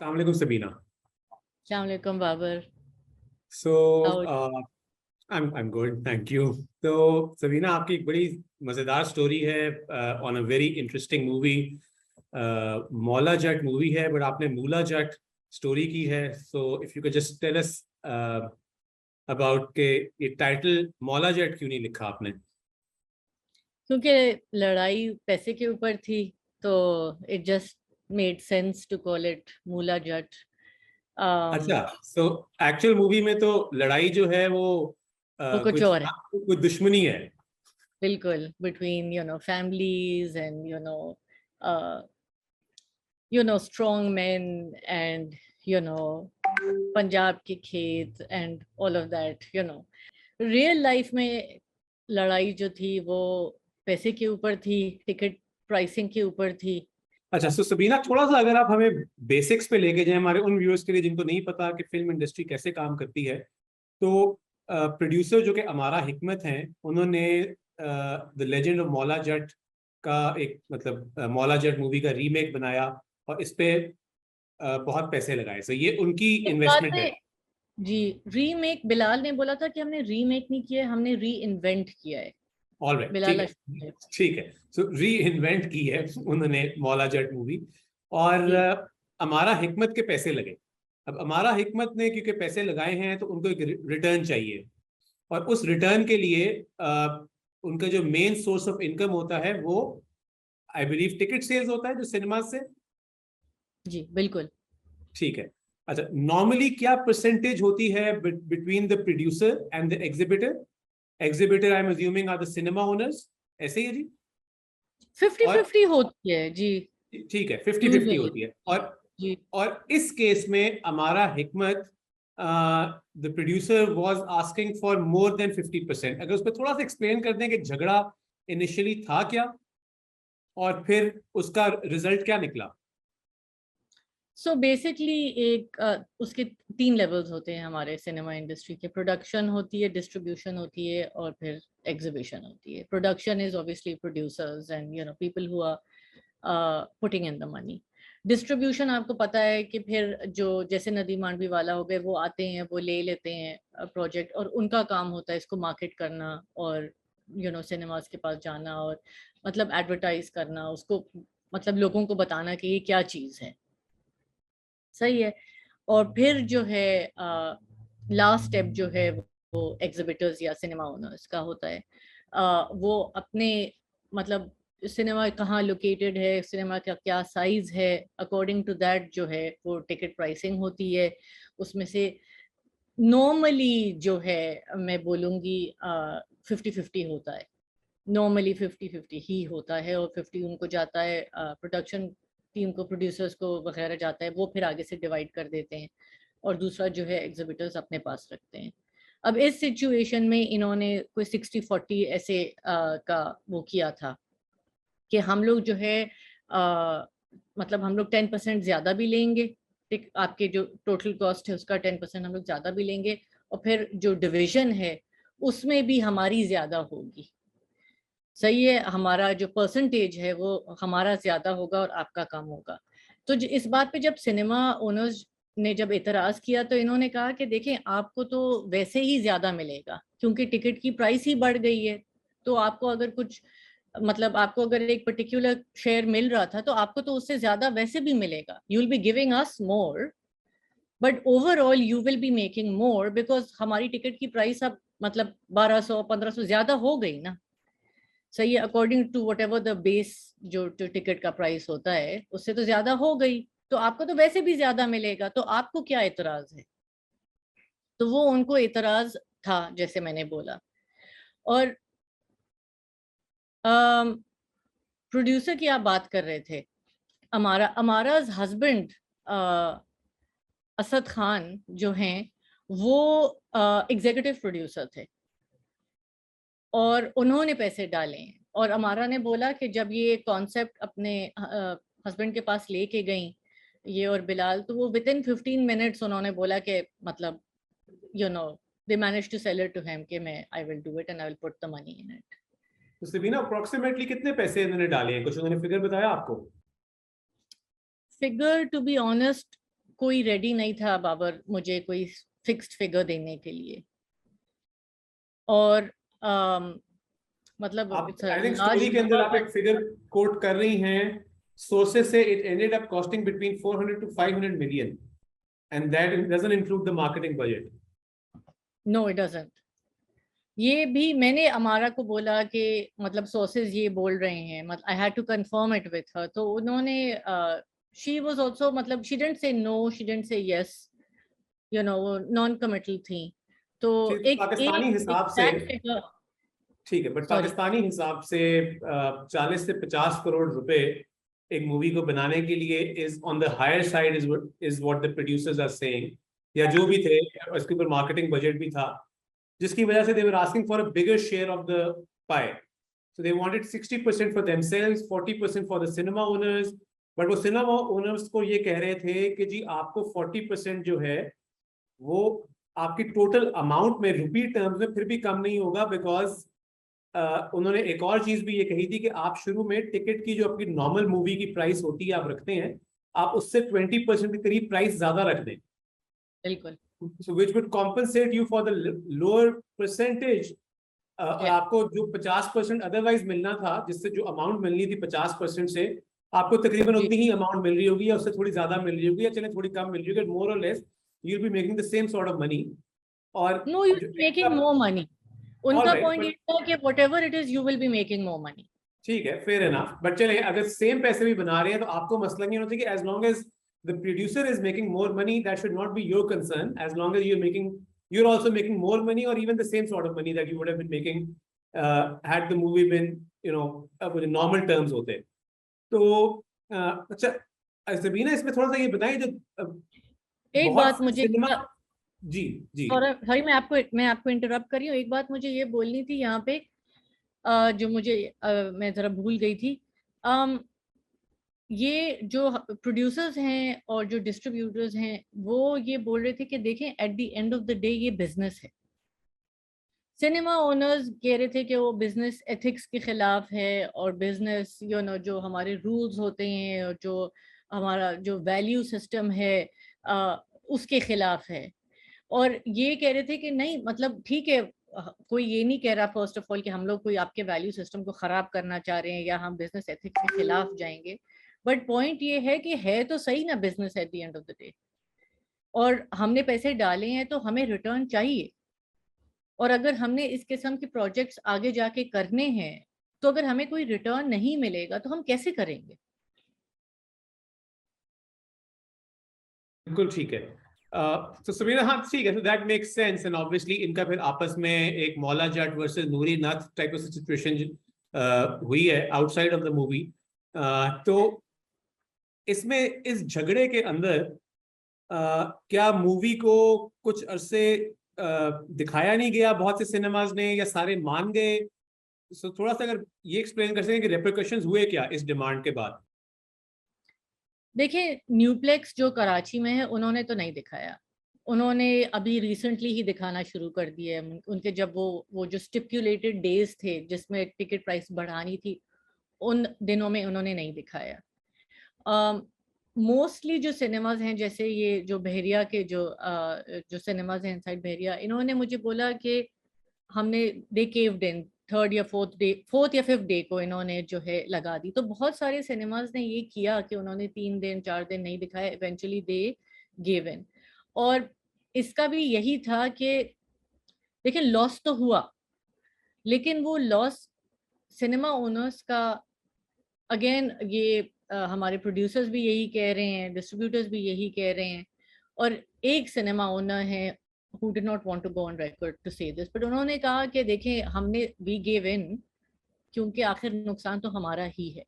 अस्सलाम वालेकुम सबीना. अस्सलाम वालेकुम Babar. So How- I'm good, thank you. तो सबीना, आपकी एक बड़ी मजेदार स्टोरी है on a very interesting movie. Maula Jatt movie है, बट आपने मूला जट स्टोरी की है. So if you can just tell us about के ये टाइटल मौला जट क्यों नहीं लिखा आपने? क्योंकि लड़ाई पैसे के ऊपर थी, तो it just made sense to call it Maula Jatt. अच्छा, सो एक्चुअल मूवी में तो लड़ाई जो है वो वो कुछ और है, कोई दुश्मनी है. बिल्कुल, between families and strong man and Punjab के खेत and all of that. Real life में लड़ाई जो थी वो पैसे के ऊपर थी, टिकट प्राइसिंग के ऊपर थी. अच्छा, सो सबीना, थोड़ा सा अगर आप हमें बेसिक्स पे लेके जाएं हमारे उन व्यूअर्स के लिए जिनको नहीं पता कि फिल्म इंडस्ट्री कैसे काम करती है. तो प्रोड्यूसर जो कि अमारा हिकमत हैं, उन्होंने the legend of Maula Jatt का एक मतलब मौला जट मूवी का रीमेक बनाया और इस पे बहुत पैसे लगाए. सो ये उनकी एक बात इन्वेस्टमेंट है. है जी, रीमेक बिलाल ने बोला था कि हमने रीमेक नहीं किया है, हमने री इन्वेंट किया है. ऑल राइट, ठीक बिलाल है, ठीक है. सो री इन्वेंट की है उन्होंने मौला जट मूवी, और अमारा हिकमत के पैसे लगे. अब अमारा हिकमत ने क्योंकि पैसे लगाए हैं तो उनको एक रिटर्न चाहिए, और उस रिटर्न के लिए उनका जो मेन सोर्स ऑफ इनकम होता है वो आई बिलीव टिकट सेल्स होता है, जो सिनेमा से. जी बिल्कुल. ठीक है. अच्छा, नॉर्मली क्या परसेंटेज होती है between the producer and the exhibitor? Exhibitor I am assuming are the cinema owners. ऐसे ही है जी? 50-50 होती है जी. ठीक है, 50-50 यूजुअली होती है. जी. और इस केस में हमारा हिकमत, the producer was asking for more than 50%. अगर उस पर थोड़ा सा एक्सप्लेन कर दें कि झगड़ा इनिशियली था क्या और फिर उसका रिजल्ट क्या निकला. सो बेसिकली उसके 3 लेवल्स होते हैं हमारे सिनेमा इंडस्ट्री के. प्रोडक्शन होती है, डिस्ट्रीब्यूशन होती है, और फिर एग्जीबिशन होती है. Production is obviously producers and people who are putting in the money. Distribution आपको पता है कि फिर जो जैसे नदीम मांडवी वाला हो गए, वो आते हैं, वो ले लेते हैं प्रोजेक्ट, और उनका काम होता है इसको मार्केट करना और सिनेमास के पास जाना और मतलब एडवर्टाइज करना उसको, मतलब लोगों को बताना कि ये क्या चीज़ है. सही है. और फिर जो है लास्ट स्टेप जो है वो एग्जिबिटर्स या सिनेमा ओनर्स का होता है. वो अपने मतलब सिनेमा कहाँ लोकेटेड है, सिनेमा का क्या साइज है, अकॉर्डिंग टू दैट जो है वो टिकट प्राइसिंग होती है. उसमें से नॉर्मली जो है मैं बोलूँगी 50-50 होता है. नॉर्मली 50-50 ही होता है, और 50 उनको जाता है प्रोडक्शन टीम को, प्रोड्यूसर्स को वगैरह जाता है, वो फिर आगे से डिवाइड कर देते हैं, और दूसरा जो है एग्जिबिटर्स अपने पास रखते हैं. अब इस सिचुएशन में इन्होंने कोई 60-40 ऐसे का वो किया था कि हम लोग जो है मतलब हम लोग 10% ज़्यादा भी लेंगे, ठीक, आपके जो टोटल कॉस्ट है उसका 10% हम लोग ज़्यादा भी लेंगे, और फिर जो डिवीजन है उसमें भी हमारी ज़्यादा होगी. सही है, हमारा जो परसेंटेज है वो हमारा ज्यादा होगा और आपका कम होगा. तो इस बात पे जब सिनेमा ओनर्स ने जब एतराज किया, तो इन्होंने कहा कि देखें, आपको तो वैसे ही ज्यादा मिलेगा क्योंकि टिकट की प्राइस ही बढ़ गई है. तो आपको अगर कुछ मतलब आपको अगर एक पर्टिकुलर शेयर मिल रहा था, तो आपको तो उससे ज्यादा वैसे भी मिलेगा. You will be giving us more, but overall you will be making more, because हमारी टिकट की प्राइस अब मतलब 1200-1500 ज्यादा हो गई ना. सही है, according to whatever the base जो टिकट का प्राइस होता है उससे तो ज्यादा हो गई, तो आपको तो वैसे भी ज्यादा मिलेगा, तो आपको क्या एतराज है. तो वो उनको एतराज था, जैसे मैंने बोला. और प्रोड्यूसर की आप बात कर रहे थे. अमाराज हस्बैंड असद खान जो हैं, वो एग्जीक्यूटिव प्रोड्यूसर थे और उन्होंने पैसे डाले हैं. और अमारा ने बोला कि जब ये कॉन्सेप्ट अपने हस्बैंड के पास लेके गई ये और बिलाल, तो वो विद इन 15 मिनट्स उन्होंने बोला कि मतलब they manage to sell it to him कि मैं I will do it and I will put the money in it. तो सबीना, अप्रोक्सीमेटली कितने पैसे इन्होंने डाले हैं? कुछ उन्होंने फिगर बताया आपको? फिगर टू बी ऑनेस्ट कोई रेडी नहीं था बाबर मुझे कोई फिक्स्ड फिगर देने के लिए। और मतलब आप आई थिंक स्टोरी के अंदर आप एक फिगर कोट कर रही हैं सोर्सेस से, it ended up costing between 400 to 500 million and that doesn't include the marketing budget. No it doesn't. ये भी मैंने अमारा को बोला कि मतलब सोर्सेज ये बोल रहे हैं, मतलब I had to confirm it with her, तो उन्होंने शी वाज आल्सो मतलब she didn't say no, she didn't say yes, you know वो नॉन कमिटल थी। तो एक पाकिस्तानी हिसाब से ठीक है, बट Sorry. पाकिस्तानी हिसाब से 40 से 50 करोड़ रुपए एक मूवी को बनाने के लिए is on the higher side, is what the producers are saying, या जो भी थे, इसके ऊपर मार्केटिंग बजट भी था, जिसकी वजह से they were asking for a bigger share of the pie. So they wanted 60% for themselves, 40% for the cinema owners. But वो सिनेमा ओनर्स को ये कह रहे थे कि जी आपको 40% जो है वो आपकी टोटल अमाउंट में रुपी टर्म्स में फिर भी कम नहीं होगा, बिकॉज उन्होंने एक और चीज भी ये कही थी कि आप शुरू में टिकट की जो आपकी नॉर्मल मूवी की प्राइस होती है आप रखते हैं, आप उससे 20% के करीब प्राइस ज्यादा रख दें, बिल्कुल, so which would compensate you for the lower percentage. और आपको जो 50% अदरवाइज मिलना था, जिससे जो अमाउंट मिलनी थी 50% से, आपको तकरीबन उतनी ही अमाउंट मिल रही होगी, या उससे थोड़ी ज्यादा मिल रही होगी, या चले थोड़ी कम मिल रही होगी, more or less you will be making the same sort of money. और no you making more money, उनका पॉइंट ये था कि whatever it is you will be making more money. ठीक है, फेयर इनफ, बट चले अगर सेम पैसे भी बना रहे हैं तो आपको मसला नहीं होना चाहिए कि as long as the producer is making more money, that should not be your concern, as long as you're also making more money, or even the same sort of money that you would have been making had the movie been, you know, with normal terms होते। तो अच्छा ज़बीना, इसमें थोड़ा सा ये बताएं, जो एक बात मुझे जी जी सॉरी मैं आपको इंटरप्ट कर रही हूँ, एक बात मुझे ये बोलनी थी यहाँ पे, जो मुझे मैं जरा भूल गई थी। ये जो प्रोड्यूसर्स हैं और जो डिस्ट्रीब्यूटर्स हैं वो ये बोल रहे थे कि देखें eight the end of the day ये बिजनेस है। सिनेमा ओनर्स कह रहे थे कि वो बिजनेस एथिक्स के खिलाफ है, और बिजनेस यू नो जो हमारे रूल्स होते हैं और जो हमारा जो वैल्यू सिस्टम है उसके खिलाफ है। और ये कह रहे थे कि नहीं मतलब ठीक है, कोई ये नहीं कह रहा फर्स्ट ऑफ ऑल कि हम लोग कोई आपके वैल्यू सिस्टम को खराब करना चाह रहे हैं या हम बिजनेस एथिक्स के खिलाफ जाएंगे, बट पॉइंट ये है कि है तो सही ना business at the end of the day, और हमने पैसे डाले हैं तो हमें रिटर्न चाहिए। और अगर हमने इस किस्म के प्रोजेक्ट्स आगे जाके करने हैं तो अगर हमें कोई रिटर्न नहीं मिलेगा तो हम कैसे करेंगे? बिल्कुल ठीक है। तो सबीना, हाँ ठीक है, so that makes sense, and obviously इनका फिर आपस में एक मौला जट वर्सेस नूरी नथ टाइप ऑफ सिचुएशन हुई है आउटसाइड ऑफ द मूवी। तो इसमें इस झगड़े के अंदर क्या मूवी को कुछ अरसे दिखाया नहीं गया बहुत से सिनेमाज ने, या सारे मान गए? सो थोड़ा सा अगर ये एक्सप्लेन कर सकें कि रेपरकशंस हुए क्या इस डिमांड के बाद। देखिए न्यूप्लेक्स जो कराची में है उन्होंने तो नहीं दिखाया, उन्होंने अभी रिसेंटली ही दिखाना शुरू कर दिया है। उनके जब वो जो स्टिपुलेटेड डेज थे जिसमें टिकट प्राइस बढ़ानी थी उन दिनों में उन्होंने नहीं दिखाया। मोस्टली जो सिनेमाज हैं जैसे ये जो बहरिया के जो सिनेमाज हैं इनसाइड बहरिया, इन्होंने मुझे बोला कि हमने दे केव्ड इन थर्ड या फोर्थ या फिफ्थ डे को इन्होंने जो है लगा दी। तो बहुत सारे सिनेमाज ने ये किया कि उन्होंने 3 दिन 4 दिन नहीं दिखाया, इवेंचुअली दे गिव इन। और इसका भी यही था कि देखिए लॉस तो हुआ, लेकिन वो लॉस सिनेमा ओनर्स का, अगेन ये हमारे प्रोड्यूसर्स भी यही कह रहे हैं, डिस्ट्रीब्यूटर्स भी यही कह रहे हैं, और एक सिनेमा ओनर है who did not want to go on record to say this, but उन्होंने कहा कि देखें हमने we gave in क्योंकि आखिर नुकसान तो हमारा ही है,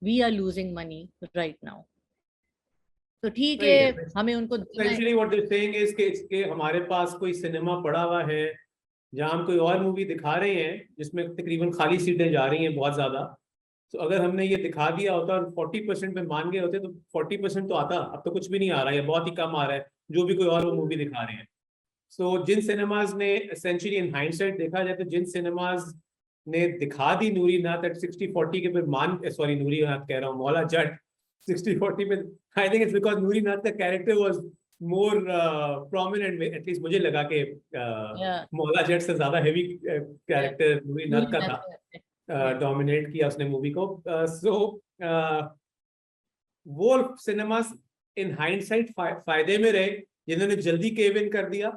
we are losing money right now। तो ठीक है, हमें उनको essentially what they're saying is कि इसके हमारे पास कोई सिनेमा पड़ा हुआ है जहां हम कोई और मूवी दिखा रहे हैं जिसमें तकरीबन खाली सीटें जा रही हैं बहुत ज्यादा, तो अगर हमने ये दिखा दिया होता और 40% में मान गए होते तो 40% तो आता, अब तो कुछ भी नहीं आ रहा है, बहुत ही कम आ रहा है जो भी कोई और वो मूवी दिखा रहे हैं। सो जिन सिनेमाज ने एसेंशियली इन हाइंडसाइट देखा जाए तो जिन सिनेमाज ने दिखा दी नूरी नाथ एट 60-40 के, फिर मान सॉरी नूरी नाथ कह रहा हूँ, मौला जट 60-40 में आई थिंक इट्स बिकॉज नूरी नाथ का character was more prominent, at least मुझे लगा कि Yeah. मौला जट से ज्यादा हेवी कैरेक्टर नूरी नाथ का था, Yeah. डोमिनेट किया उसने मूवी को। सो वो सिनेमास इन हाइंडसाइट फायदे में रहे जिन्होंने जल्दी केव इन कर दिया,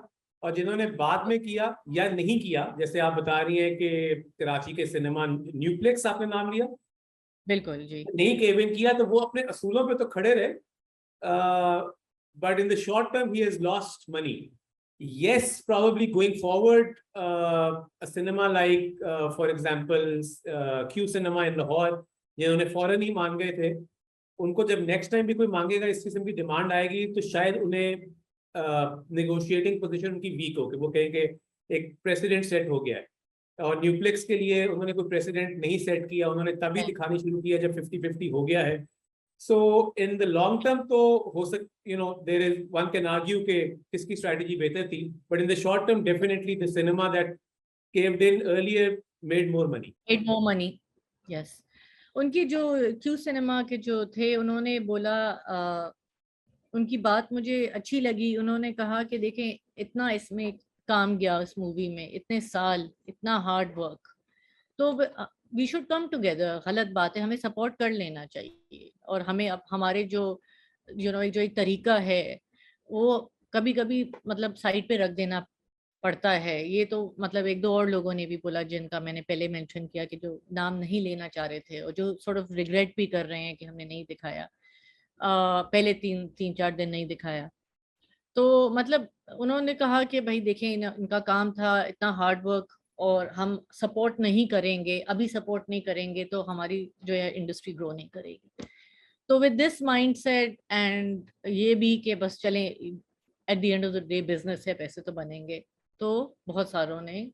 और जिन्होंने बाद में किया या नहीं किया, जैसे आप बता रही हैं कि कराची के सिनेमा न्यूप्लेक्स आपने नाम लिया, बिल्कुल जी। नहीं केव इन किया, तो वो अपने असूलों पे तो खड़े रहे, but in the short term he has lost money. Yes, probably going forward, a cinema like, for example, Q Cinema in Lahore, जिन्होंने फौरन ही मान गए थे, उनको जब नेक्स्ट टाइम भी कोई मांगेगा, इस किस्म की डिमांड आएगी, तो शायद उन्हें नेगोशिएटिंग पोजीशन उनकी वीक हो, कि वो कहें कि एक प्रेसिडेंट सेट हो गया है। और न्यूप्लेक्स के लिए उन्होंने कोई प्रेसिडेंट नहीं सेट किया, उन्होंने तभी दिखानी शुरू किया जब 50-50 हो गया है। So in the long term, तो हो सक, there is one can argue कि किसकी strategy बेहतर थी, but in the short term, definitely the cinema that caved in earlier made more money. Made more money, yes. उनकी जो क्यू सिनेमा के जो थे, उन्होंने बोला, उनकी बात मुझे अच्छी लगी। उन्होंने कहा कि देखें, इतना इसमें काम गया इस मूवी में, इतने साल, इतना हार्ड वर्क, तो वी शुड कम टुगेदर। गलत बात है, हमें सपोर्ट कर लेना चाहिए, और हमें अब हमारे जो जो एक तरीका है वो कभी कभी मतलब साइड पे रख देना पड़ता है। ये तो मतलब एक दो और लोगों ने भी बोला, जिनका मैंने पहले मेंशन किया, कि जो नाम नहीं लेना चाह रहे थे और जो सॉर्ट ऑफ रिग्रेट भी कर रहे हैं कि हमने नहीं दिखाया, पहले तीन चार दिन नहीं दिखाया। तो मतलब उन्होंने कहा कि भाई देखें, इनका काम था, इतना हार्ड वर्क, और हम सपोर्ट नहीं करेंगे, अभी सपोर्ट नहीं करेंगे तो हमारी जो है इंडस्ट्री ग्रो नहीं करेगी। तो विद दिस माइंडसेट, एंड ये भी कि बस चलें, eight the end of the day business है, पैसे तो बनेंगे, तो बहुत सारों ने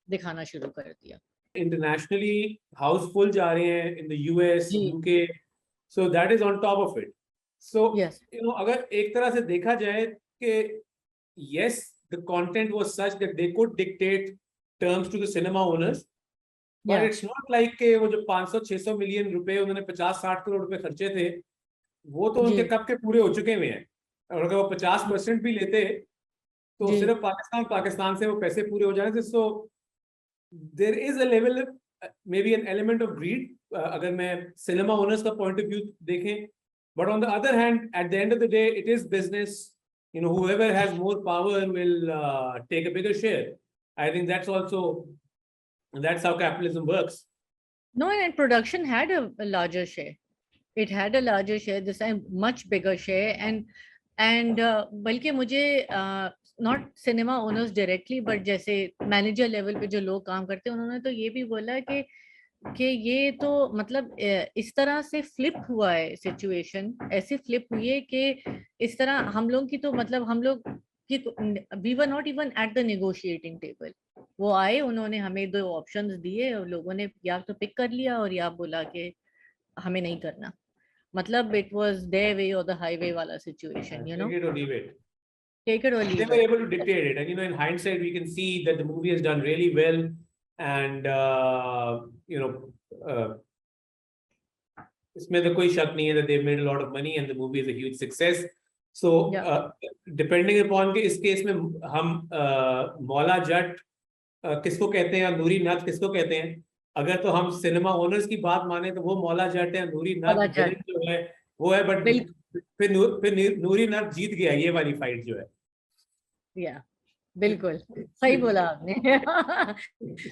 दिखाना शुरू कर दिया। Internationally, हाउसफुल जा रहे हैं in the US, जी, UK, so that is on top of it. So yes, अगर एक तरह से देखा जाए कि yes, the content was such that they could dictate terms to the cinema owners, but या, it's not like कि वो जो 500-600 मिलियन रुपए उन्होंने 50-60 करोड़ रुपए खर्चे थे, वो तो जी, उनके कब के पूरे हो चुके हुए हैं। और अगर वो 50% भी लेते तो जी, सिर्फ पाकिस्तान से वो पैसे पूरे हो जाने थे। So there is a level, maybe an element of greed, अगर मैं सिनेमा ओनर्स का पॉइंट ऑफ व्यू देखें, but on the other hand, at the end of the day, it is business, whoever has more power will take a bigger share. I think that's how capitalism works. no, and production had a larger share. It had a larger share this time, much bigger share, and बल्कि मुझे not cinema owners directly, but जैसे manager level पे जो लोग काम करते हैं, उन्होंने तो ये भी बोला कि ये तो मतलब इस तरह से फ्लिप हुआ है सिचुएशन, ऐसे फ्लिप हुई है कि इस तरह हम लोग की तो मतलब हम लोग की we were not even at the negotiating table. वो आए, उन्होंने हमें दो ऑप्शंस दिए, और लोगों ने या तो पिक कर लिया और या बोला कि हमें नहीं करना। मतलब it was their way or the highway वाला situation, Take it or leave it. take it or They leave were it. able to dictate it, and in hindsight, we can see that the movie has done really well, and इसमें तो कोई शक नहीं है that they've made a lot of money and the movie is a huge success. So Yeah. depending upon के इस case में हम मौला जट किसको कहते हैं, नूरी नथ किसको कहते हैं, अगर तो हम सिनेमा ओनर्स की बात माने तो वो मौला जट है, नूरी नथ मौला जट। विलेन जो है वो है, बट फिर नूरी नथ जीत गया ये वाली फाइट जो है। Yeah, बिल्कुल सही बोला आपने।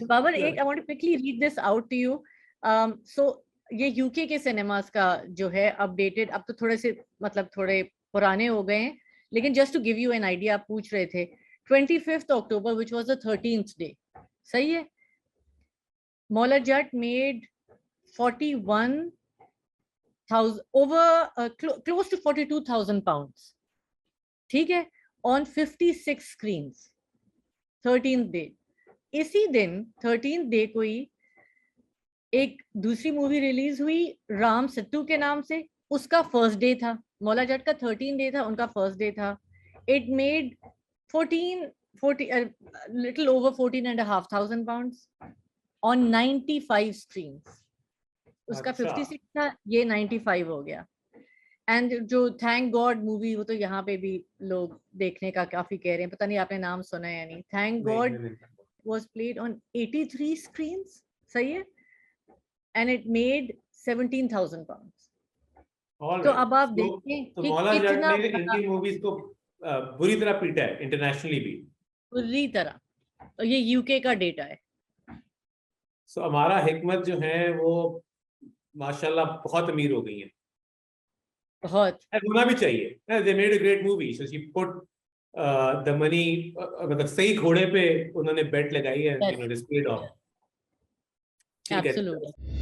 बाबर, एक I want to quickly read this out to you. So ये यूके के सिनेमास का जो है अपडेटेड, अब तो थोड़े से मतलब थोड़े पुराने हो गए हैं, लेकिन just to give you an idea, आप पूछ रहे थे 25th October, which was the 13th day, सही है, Maula Jatt made 41,000, over close to 42,000 pounds, ठीक है, on 56 screens, 13th day। इसी दिन 13th day कोई एक दूसरी मूवी रिलीज हुई राम सिद्धू के नाम से, उसका फर्स्ट डे था, मौला जट का 13 डे था, उनका फर्स्ट डे था। It made 40 little over 14,500 pounds on 95 screens। उसका 56 था, ये 95 हो गया। एंड जो थैंक गॉड मूवी, वो तो यहाँ पे भी लोग देखने का काफी कह रहे हैं, पता नहीं आपने नाम सुना है या नहीं। Thank God was played on 83 screens, सही है, and it made 17,000 pounds. तो अब आप देखें तो कि मौला जट कितना ने इंडियन मूवीज को बुरी तरह पीटा है इंटरनेशनली भी, बुरी तरह, और ये यूके का डेटा है। सो हमारा हिकमत जो है वो माशाल्लाह बहुत अमीर हो गई है, बहुत होना भी चाहिए। They made a great movie, so she put the money, मतलब सही घोड़े पे उन्होंने बेट लगाई है, you know, it is paid of. ठीक है। एब्सोल्युटली।